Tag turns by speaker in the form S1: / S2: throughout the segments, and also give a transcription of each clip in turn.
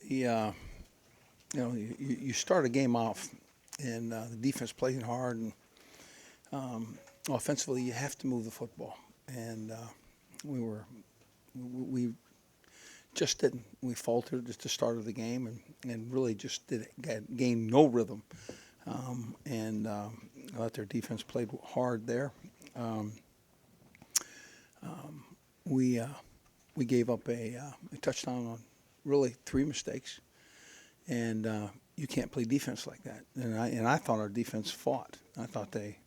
S1: The you start a game off, and the defense playing hard, and offensively you have to move the football. And we were we just didn't. We faltered at the start of the game, and really just did gained no rhythm. And I thought their defense played hard there. Um, we we gave up a touchdown on really three mistakes, and you can't play defense like that. And I thought our defense fought. I thought they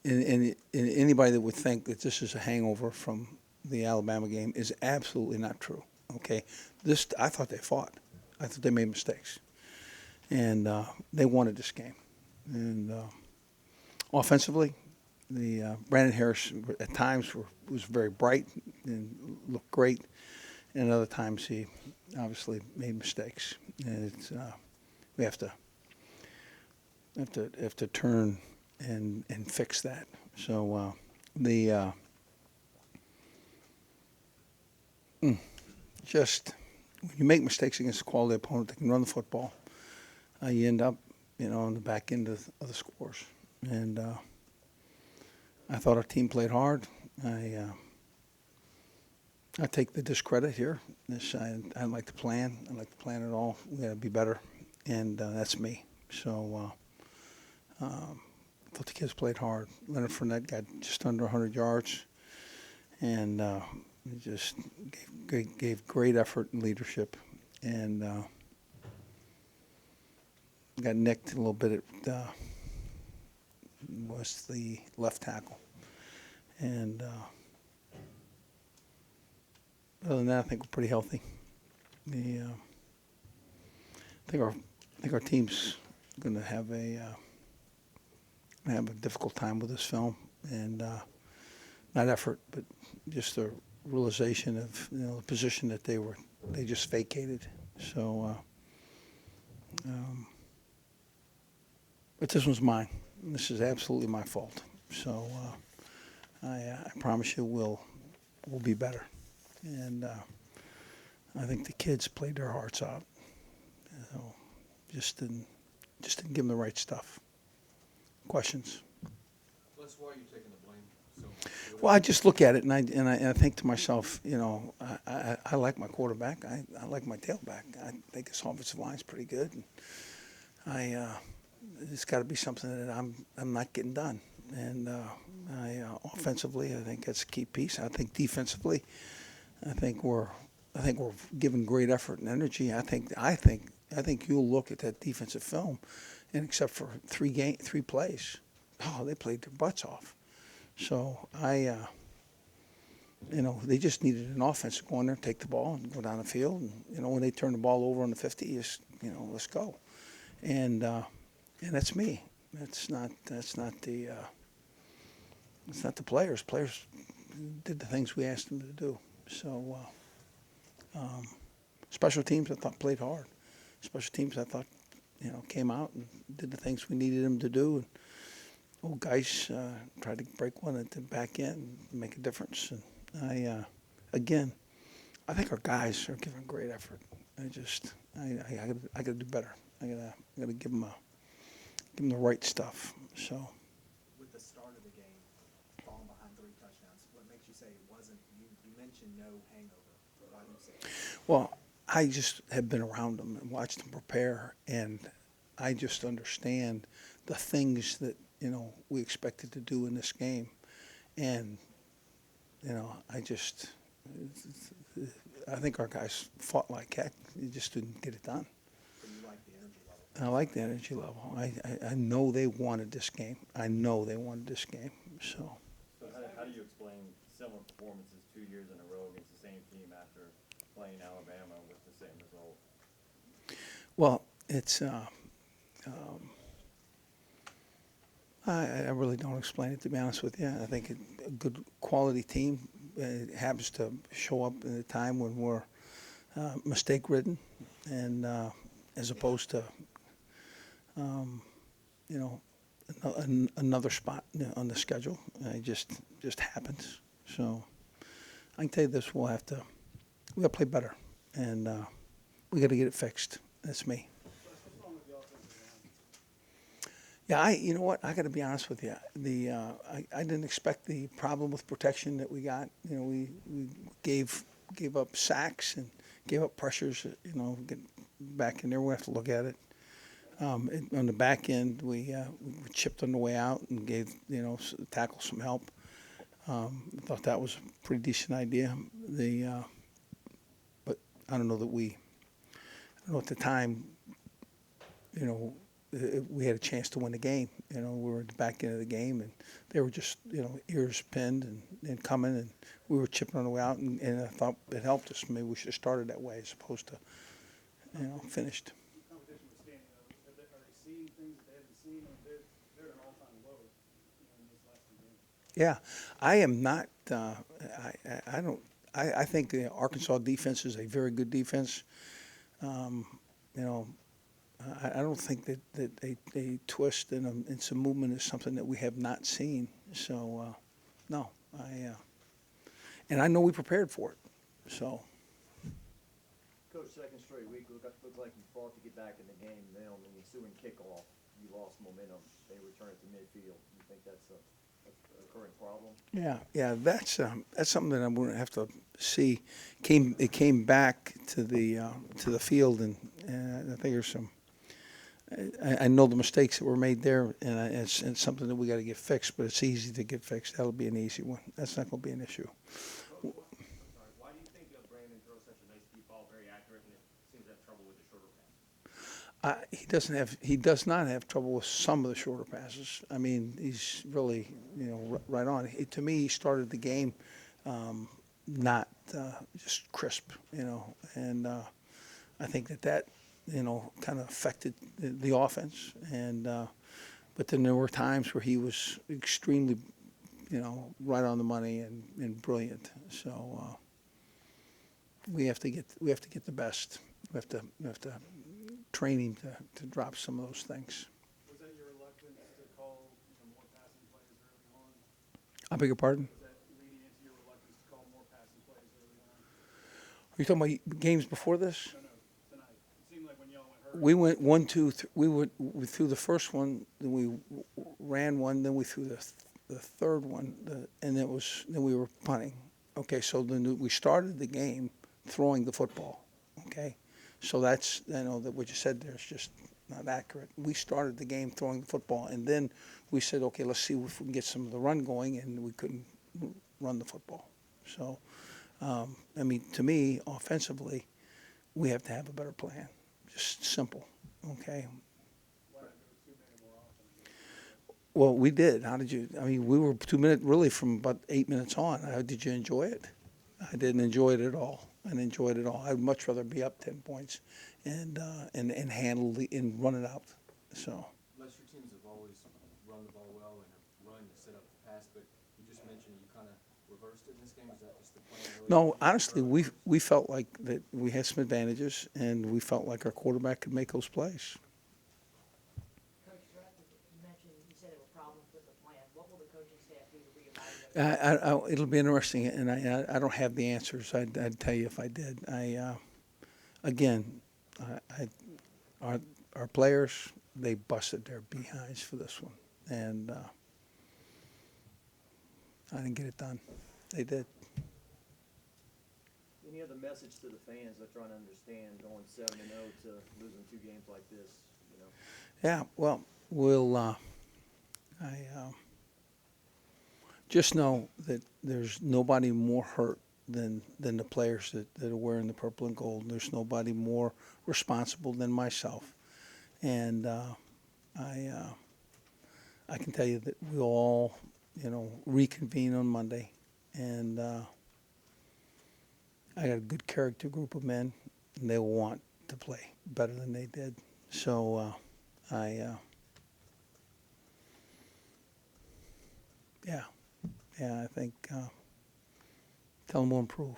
S1: and anybody that would think that this is a hangover from the Alabama game is absolutely not true. Okay, this I thought they fought. I thought they made mistakes, and they wanted this game. And offensively, the Brandon Harris at times was very bright and looked great, and other times he obviously made mistakes. And it's we have to turn and fix that. So the just when you make mistakes against a quality opponent that can run the football, you end up on the back end of the scores. And I thought our team played hard. I take the discredit here. I like to plan. I like to plan it all. We got to be better, and that's me. So I thought the kids played hard. Leonard Fournette got just under 100 yards, and he just gave great effort and leadership, and got nicked a little bit at was the left tackle, and other than that, I think we're pretty healthy. I think our team's going to have a difficult time with this film, and not effort, but just the realization of the position that they just vacated. So, but this one's mine. This is absolutely my fault. So I promise you we'll be better. And I think the kids played their hearts out. Just didn't give them the right stuff. Questions?
S2: Les, why are you taking the blame so much?
S1: Well, I just look at it and I think to myself, I like my quarterback. I like my tailback. I think his offensive line's pretty good. And it's got to be something that I'm not getting done. And offensively, I think that's a key piece. I think defensively, I think we're giving great effort and energy. I think you'll look at that defensive film, and except for three plays, they played their butts off. So they just needed an offense to go in there, take the ball, and go down the field. And when they turn the ball over on the 50, let's go. And that's me. That's not the players. Players did the things we asked them to do. So special teams, I thought, played hard. Special teams, I thought, came out and did the things we needed them to do. And old guys tried to break one at the back end and make a difference. And I think our guys are giving great effort. I got to do better. I got to give them the right stuff. So.
S3: With the start of the game, falling behind 3 touchdowns, what makes you say it wasn't? You mentioned no hangover. Why do you say that?
S1: Well, I just have been around them and watched them prepare, and I just understand the things that we expected to do in this game, and I think our guys fought like heck. They just didn't get it done.
S3: So you like the energy level?
S1: I like the energy level. I know they wanted this game. I know they wanted this game. So.
S4: So how do you explain similar performances 2 years in a row against the same team after playing Alabama with the same result?
S1: Well, it's I really don't explain it, to be honest with you. I think a good quality team happens to show up at a time when we're mistake-ridden, and as opposed to another spot on the schedule. It just happens. So I can tell you this: we got to play better, and we got to get it fixed. That's me. Yeah, you know what? I got to be honest with you. I didn't expect the problem with protection that we got. You know, we gave up sacks and gave up pressures. You know, get back in there. We have to look at it. On the back end, we chipped on the way out and gave tackle some help. I thought that was a pretty decent idea. But I don't know that I don't know at the time. You know, we had a chance to win the game. You know, we were at the back end of the game, and they were just, ears pinned and coming, and we were chipping on the way out, and I thought it helped us. Maybe we should have started that way as opposed to, finished.
S5: Competition was standing though. Are they seeing things that they haven't seen? I mean, they're at an all-time low, in this last two games.
S1: Yeah, I am not. I don't. I think the Arkansas defense is a very good defense. I don't think that a twist and some movement is something that we have not seen. So, no, and I know we prepared for it. So,
S6: Coach, second straight week, looked like you fought to get back in the game. Then on the ensuing kickoff, you lost momentum. They returned it to midfield. You think that's a current problem?
S1: yeah, that's something that I'm going to have to see. It came back to the field, and I think there's some. I know the mistakes that were made there, and it's something that we got to get fixed. But it's easy to get fixed. That'll be an easy one. That's not going to be an issue.
S2: I'm sorry, why do you think Brandon throws such a nice deep ball, very accurate, and it seems to have trouble with the shorter pass?
S1: He does not have trouble with some of the shorter passes. I mean, he's really, right on. To me, he started the game not just crisp, and I think that kind of affected the offense. And but then there were times where he was extremely, right on the money and brilliant. So we have to get the best. We have to train him to drop some of those things.
S5: Was that your reluctance to call more passing plays early on?
S1: I beg your pardon?
S5: Was that leading into your reluctance to call more passing plays early on?
S1: Are you talking about games before this?
S5: No, tonight. It seemed like when y'all went hurt.
S1: We went 1, 2, 3. We threw the first one, then we ran one, then we threw the third one, and then we were punting. Okay, so then we started the game throwing the football. Okay, so that's that what you said there is just not accurate. We started the game throwing the football, and then we said, okay, let's see if we can get some of the run going, and we couldn't run the football. So, to me, offensively, we have to have a better plan. Just simple, okay?
S5: Why not go 2 minutes more often?
S1: Well, we did. How did you? We were 2 minutes really from about 8 minutes on. Did you enjoy it? I didn't enjoy it at all. I didn't enjoy it at all. I'd much rather be up 10 points and handle and run it out. So.
S2: Les, your teams have always run the ball well and have run to set up the pass, but you just mentioned you kind of reversed it in this game. Is that just the plan? Really?
S1: No, honestly, we felt like that we had some advantages, and we felt like our quarterback could make those plays.
S7: Coach, you mentioned, you said there were problems with the plan. What will the coaching staff do to reevaluate?
S1: It'll be interesting, and I don't have the answers. I'd tell you if I did. Our players, they busted their behinds for this one, and I didn't get it done. They did.
S6: Any other message to the fans that are trying to understand going 7-0 to losing 2 games like this?
S1: Yeah, well, just know that there's nobody more hurt than the players that are wearing the purple and gold. There's nobody more responsible than myself. And I can tell you that we'll all, reconvene on Monday. And I got a good character group of men, and they will want to play better than they did. So I think tell them we'll improve.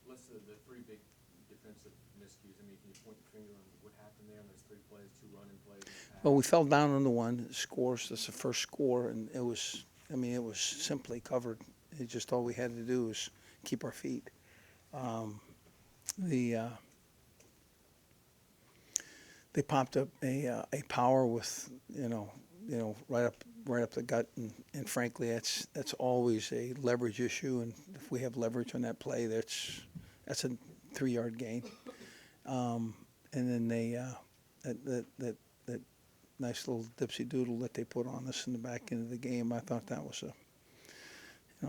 S2: Let's the 3 big defensive miscues. Can you point your finger on what happened there on those 3 plays, 2 running plays?
S1: Well, we fell down on the one scores. That's the first score, and it was simply covered. It just all we had to do was keep our feet. they popped up a power with right up the gut, and frankly that's always a leverage issue, and if we have leverage on that play, that's a 3-yard gain. And then they that nice little dipsy doodle that they put on us in the back end of the game, I thought that was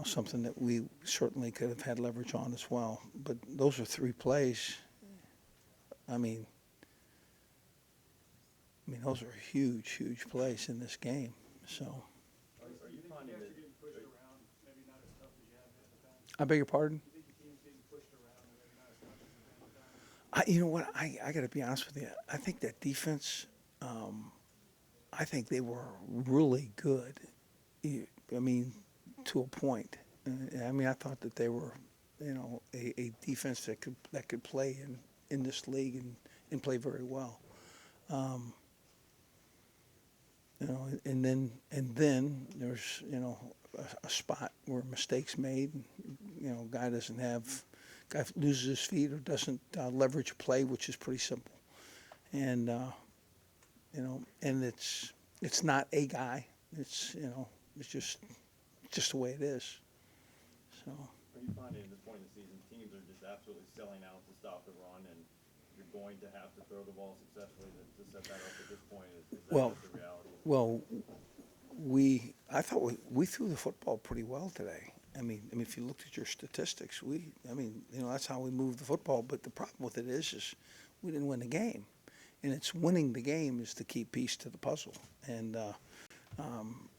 S1: something that we certainly could have had leverage on as well. But those are 3 plays. I mean, those are huge plays in this game. So,
S4: Are you
S5: You think
S4: finding
S5: you guys
S4: that?
S5: are getting pushed around, maybe not as tough as you have been in the past?
S1: I beg your pardon?
S5: You think your team's getting pushed around, and maybe not as tough as you've been in the past?
S1: You know what? I got to be honest with you. I think that defense. I think they were really good. I mean, to a point. I thought that they were, a defense that could play in this league and play very well. And then there's a spot where mistakes made. Guy loses his feet or doesn't leverage a play, which is pretty simple. And and it's not a guy. It's it's just the way it is. So.
S4: Are you finding at this point in the season, teams are just absolutely selling out to stop the run, and you're going to have to throw the ball successfully to set that up at this point? Is that
S1: Well,
S4: just the reality?
S1: Well, I thought we threw the football pretty well today. I mean, if you looked at your statistics, that's how we moved the football. But the problem with it is we didn't win the game, and it's winning the game is the key piece to the puzzle. And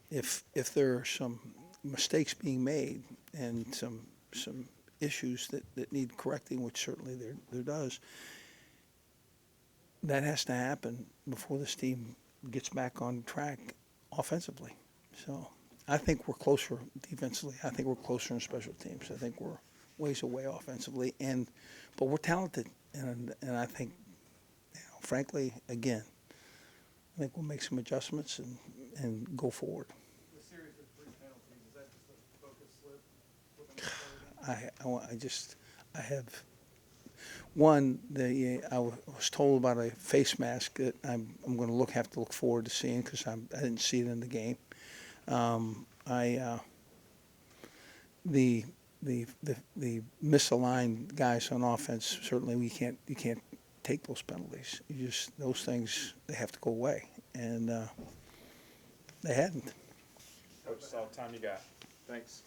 S1: if there are some mistakes being made and some issues that need correcting, which certainly there does, that has to happen before this team gets back on track offensively. So I think we're closer defensively. I think we're closer in special teams. I think we're ways away offensively, but we're talented, and I think, frankly, again, I think we'll make some adjustments and go forward.
S5: The series with 3 penalties, is that just a focus slip within the play?
S1: I have one. I was told about a face mask that I'm going to have to look forward to seeing because I didn't see it in the game. The misaligned guys on offense, certainly you can't take those penalties. Those things, they have to go away, and they hadn't.
S8: Coach, that's all the time you got.
S6: Thanks.